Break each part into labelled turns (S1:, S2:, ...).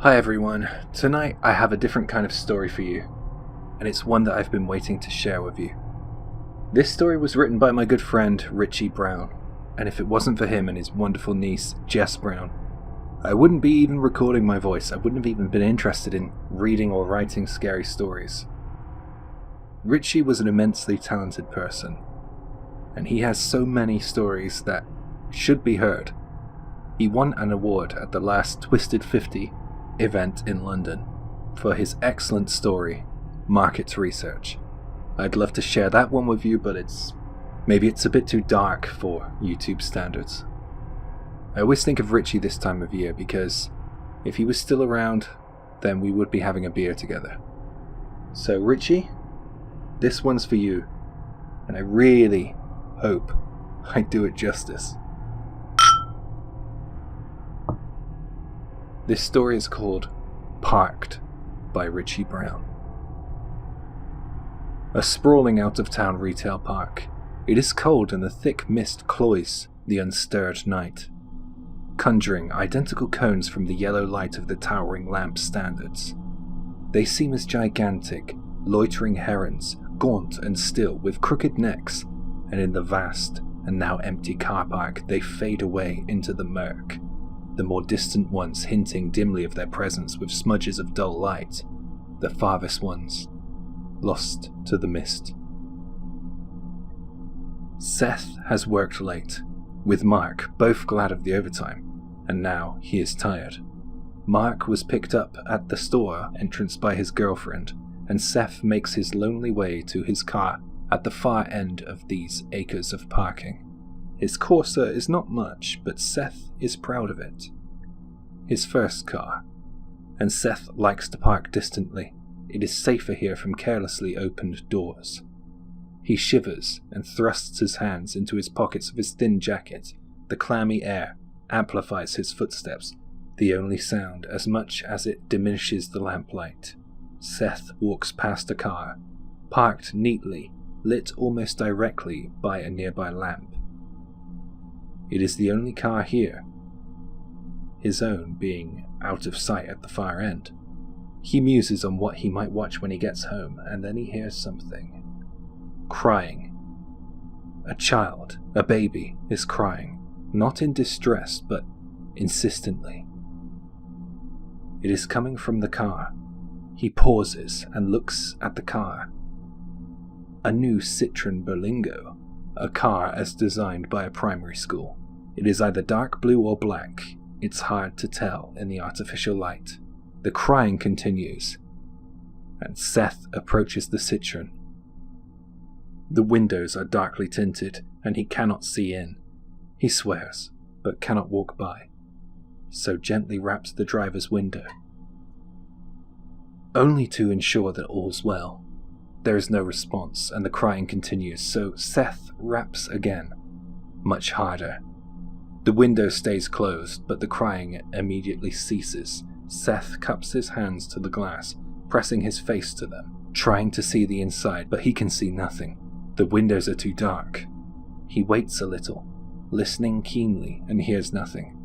S1: Hi everyone, tonight I have a different kind of story for you, and it's one that I've been waiting to share with you. This story was written by my good friend Richie Brown, and if it wasn't for him and his wonderful niece Jess Brown, I wouldn't be even recording my voice. I wouldn't have even been interested in reading or writing scary stories. Richie was an immensely talented person, and he has so many stories that should be heard. He won an award at the last Twisted 50 event in London for his excellent story, Market Research. I'd love to share that one with you, but maybe it's a bit too dark for YouTube standards. I always think of Richie this time of year because if he was still around, then we would be having a beer together. So Richie, this one's for you, and I really hope I do it justice. This story is called Parked by Richie Brown. A sprawling out-of-town retail park. It is cold and the thick mist cloys the unstirred night, conjuring identical cones from the yellow light of the towering lamp standards. They seem as gigantic, loitering herons, gaunt and still, with crooked necks, and in the vast and now empty car park they fade away into the murk, the more distant ones hinting dimly of their presence with smudges of dull light, the farthest ones lost to the mist. Seth has worked late, with Mark both glad of the overtime, and now he is tired. Mark was picked up at the store entrance by his girlfriend, and Seth makes his lonely way to his car at the far end of these acres of parking. His Corsa is not much, but Seth is proud of it. His first car, and Seth likes to park distantly. It is safer here from carelessly opened doors. He shivers and thrusts his hands into his pockets of his thin jacket. The clammy air amplifies his footsteps, the only sound as much as it diminishes the lamplight. Seth walks past a car, parked neatly, lit almost directly by a nearby lamp. It is the only car here, his own being out of sight at the far end. He muses on what he might watch when he gets home, and then he hears something. Crying. A child, a baby, is crying, not in distress, but insistently. It is coming from the car. He pauses and looks at the car. A new Citroen Berlingo, a car as designed by a primary school. It is either dark blue or black. It's hard to tell in the artificial light. The crying continues, and Seth approaches the Citroen. The windows are darkly tinted, and he cannot see in. He swears, but cannot walk by, so gently raps the driver's window, only to ensure that all's well. There is no response, and the crying continues, so Seth raps again, much harder. The window stays closed, but the crying immediately ceases. Seth cups his hands to the glass, pressing his face to them, trying to see the inside, but he can see nothing. The windows are too dark. He waits a little, listening keenly, and hears nothing.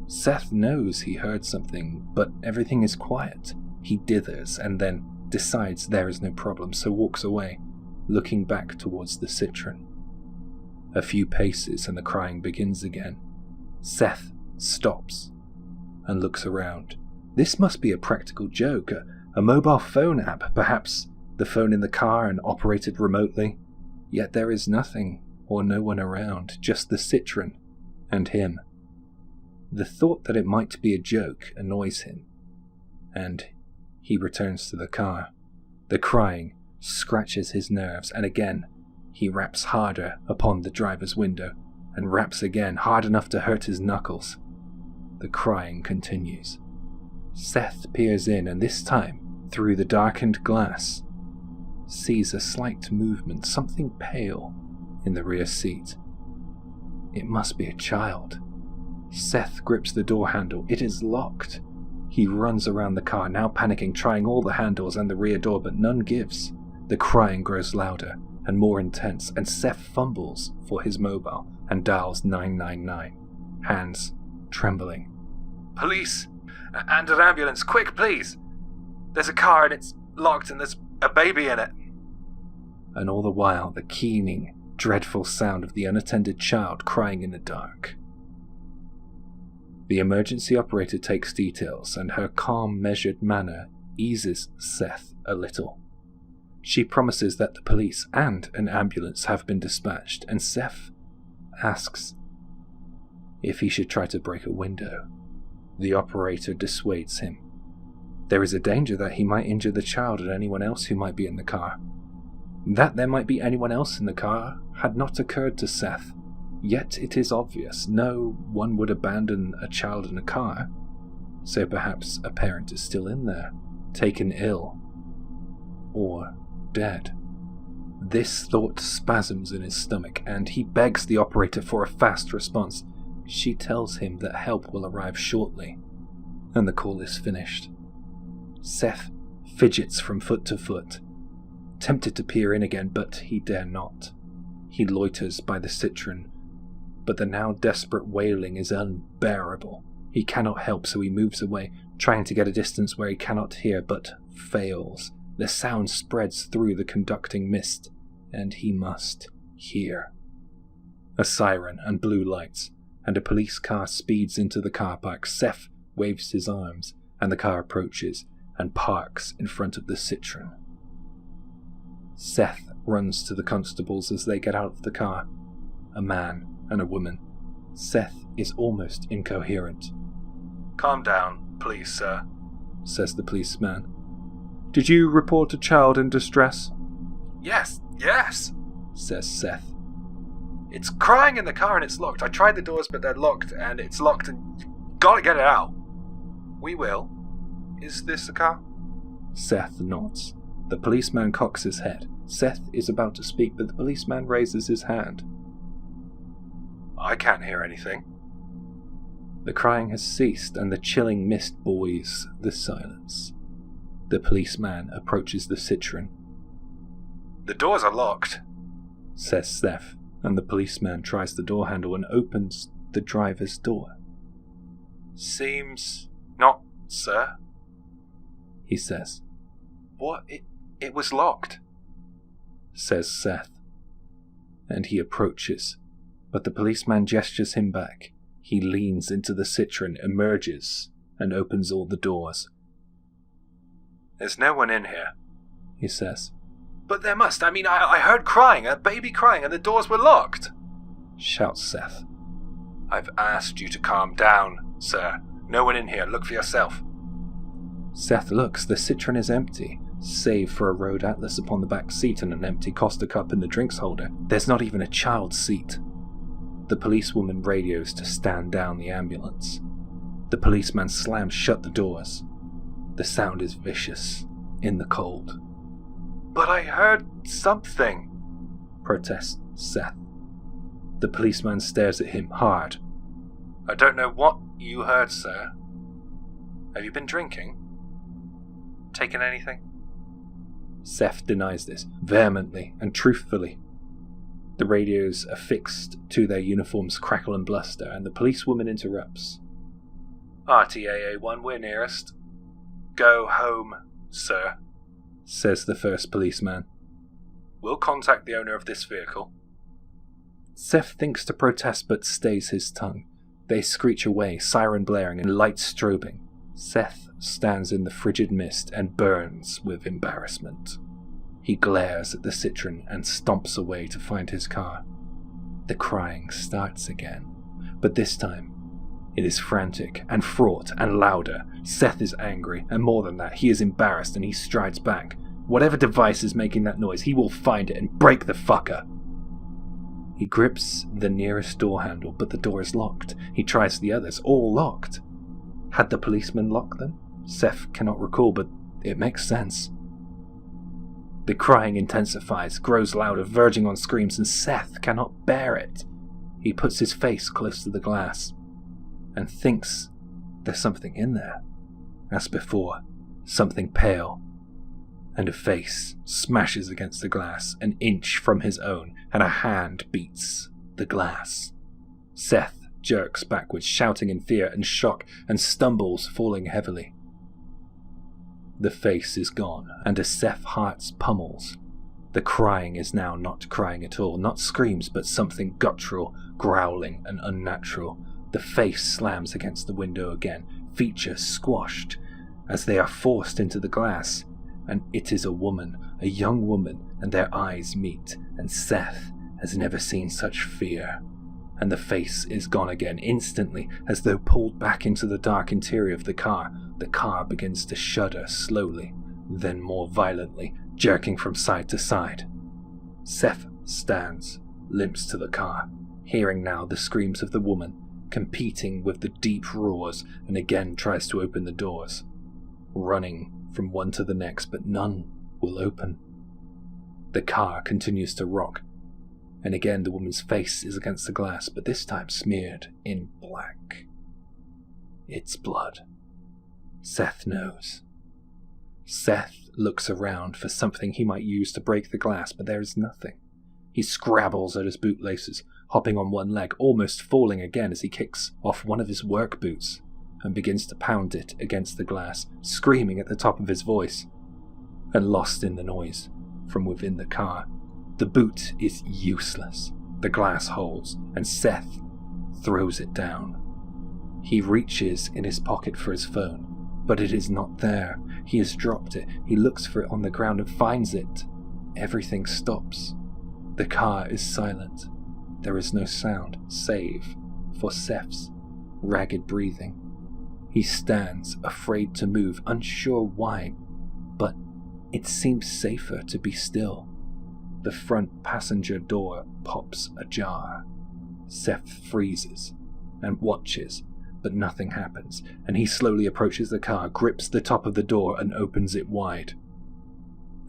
S1: Seth knows he heard something, but everything is quiet. He dithers, and then decides there is no problem, so walks away, looking back towards the Citroen. A few paces and the crying begins again. Seth stops and looks around. This must be a practical joke, a mobile phone app, perhaps the phone in the car and operated remotely. Yet there is nothing or no one around, just the Citroen and him. The thought that it might be a joke annoys him, and he returns to the car. The crying scratches his nerves, and again he raps harder upon the driver's window, and raps again, hard enough to hurt his knuckles. The crying continues. Seth peers in, and this time, through the darkened glass, sees a slight movement, something pale, in the rear seat. It must be a child. Seth grips the door handle. It is locked. He runs around the car, now panicking, trying all the handles and the rear door, but none gives. The crying grows louder and more intense, and Seth fumbles for his mobile and dials 999, hands trembling. "Police! And an ambulance, quick, please! There's a car and it's locked and there's a baby in it. And all the while, the keening, dreadful sound of the unattended child crying in the dark. The emergency operator takes details, and her calm, measured manner eases Seth a little. She promises that the police and an ambulance have been dispatched, and Seth asks if he should try to break a window. The operator dissuades him. There is a danger that he might injure the child and anyone else who might be in the car. That there might be anyone else in the car had not occurred to Seth, yet it is obvious no one would abandon a child in a car, so perhaps a parent is still in there, taken ill, or dead. This thought spasms in his stomach, and he begs the operator for a fast response. She tells him that help will arrive shortly, and the call is finished. Seth fidgets from foot to foot, tempted to peer in again, but he dare not. He loiters by the Citroen, but the now desperate wailing is unbearable. He cannot help, so he moves away, trying to get a distance where he cannot hear, but fails. The sound spreads through the conducting mist, and he must hear. A siren and blue lights, and a police car speeds into the car park. Seth waves his arms, and the car approaches and parks in front of the Citroen. Seth runs to the constables as they get out of the car. A man and a woman. Seth is almost incoherent. "Calm down, please, sir," says the policeman. "Did you report a child in distress?" Yes, says Seth. "It's crying in the car and it's locked. I tried the doors but they're locked, and it's locked and you've got to get it out." "We will. Is this the car?" Seth nods. The policeman cocks his head. Seth is about to speak, but the policeman raises his hand. "I can't hear anything." The crying has ceased, and the chilling mist buoys the silence. The policeman approaches the Citroen. "The doors are locked," says Seth, and the policeman tries the door handle and opens the driver's door. "Seems not, sir," he says. "What? It was locked," says Seth. And he approaches, but the policeman gestures him back. He leans into the Citroen, emerges, and opens all the doors. "There's no one in here," he says. "But there must. I heard crying, a baby crying, and the doors were locked," shouts Seth. "I've asked you to calm down, sir. No one in here. Look for yourself." Seth looks. The Citroen is empty, save for a road atlas upon the back seat and an empty Costa cup in the drinks holder. There's not even a child's seat. The policewoman radios to stand down the ambulance. The policeman slams shut the doors. The sound is vicious, in the cold. "But I heard something," protests Seth. The policeman stares at him hard. "I don't know what you heard, sir. Have you been drinking? Taken anything?" Seth denies this, vehemently and truthfully. The radios affixed to their uniforms crackle and bluster, and the policewoman interrupts. "RTAA1, we're nearest." "Go home, sir," says the first policeman. "We'll contact the owner of this vehicle." Seth thinks to protest but stays his tongue. They screech away, siren blaring and lights strobing. Seth stands in the frigid mist and burns with embarrassment. He glares at the Citroen and stomps away to find his car. The crying starts again, but this time it is frantic and fraught and louder. Seth is angry, and more than that, he is embarrassed, and he strides back. Whatever device is making that noise, he will find it and break the fucker. He grips the nearest door handle, but the door is locked. He tries the others, all locked. Had the policeman locked them? Seth cannot recall, but it makes sense. The crying intensifies, grows louder, verging on screams, and Seth cannot bear it. He puts his face close to the glass and thinks there's something in there. As before, something pale, and a face smashes against the glass an inch from his own, and a hand beats the glass. Seth jerks backwards, shouting in fear and shock, and stumbles, falling heavily. The face is gone, and as Seth's heart pummels, the crying is now not crying at all, not screams, but something guttural, growling and unnatural. The face slams against the window again, features squashed, as they are forced into the glass, and it is a woman, a young woman, and their eyes meet, and Seth has never seen such fear. And the face is gone again, instantly, as though pulled back into the dark interior of the car. The car begins to shudder slowly, then more violently, jerking from side to side. Seth stands, limps to the car, hearing now the screams of the woman, competing with the deep roars, and again tries to open the doors, running from one to the next, but none will open. The car continues to rock, and again the woman's face is against the glass, but this time smeared in black. It's blood. Seth knows. Seth looks around for something he might use to break the glass, but there is nothing. He scrabbles at his bootlaces, hopping on one leg, almost falling again as he kicks off one of his work boots and begins to pound it against the glass, screaming at the top of his voice. And lost in the noise from within the car, the boot is useless. The glass holds, and Seth throws it down. He reaches in his pocket for his phone, but it is not there. He has dropped it. He looks for it on the ground and finds it. Everything stops. The car is silent. There is no sound, save for Seth's ragged breathing. He stands, afraid to move, unsure why, but it seems safer to be still. The front passenger door pops ajar. Seth freezes and watches, but nothing happens, and he slowly approaches the car, grips the top of the door, and opens it wide.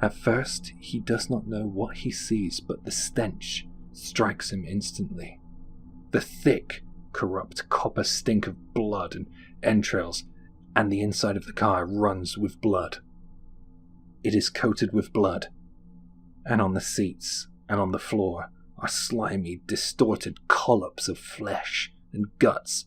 S1: At first, he does not know what he sees, but the stench strikes him instantly. The thick, corrupt copper stink of blood and entrails, and the inside of the car runs with blood. It is coated with blood, and on the seats and on the floor are slimy, distorted collops of flesh and guts,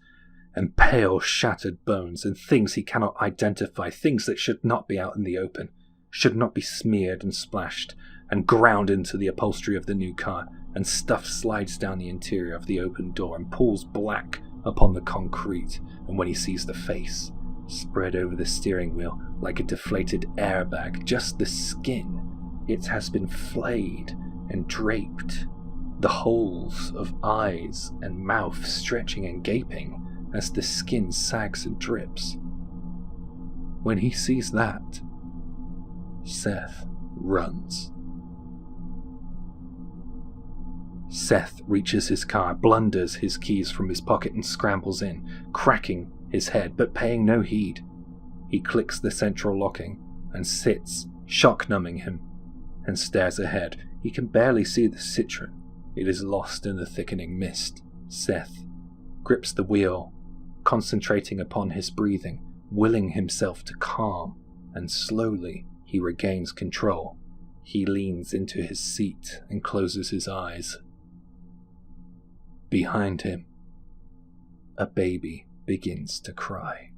S1: and pale, shattered bones, and things he cannot identify, things that should not be out in the open, should not be smeared and splashed, and ground into the upholstery of the new car, and stuff slides down the interior of the open door and pools black upon the concrete, and when he sees the face, spread over the steering wheel like a deflated airbag, just the skin, it has been flayed and draped, the holes of eyes and mouth stretching and gaping as the skin sags and drips. When he sees that, Seth runs. Seth reaches his car, blunders his keys from his pocket and scrambles in, cracking his head but paying no heed. He clicks the central locking and sits, shock-numbing him, and stares ahead. He can barely see the Citroen. It is lost in the thickening mist. Seth grips the wheel, concentrating upon his breathing, willing himself to calm, and slowly he regains control. He leans into his seat and closes his eyes. Behind him, a baby begins to cry.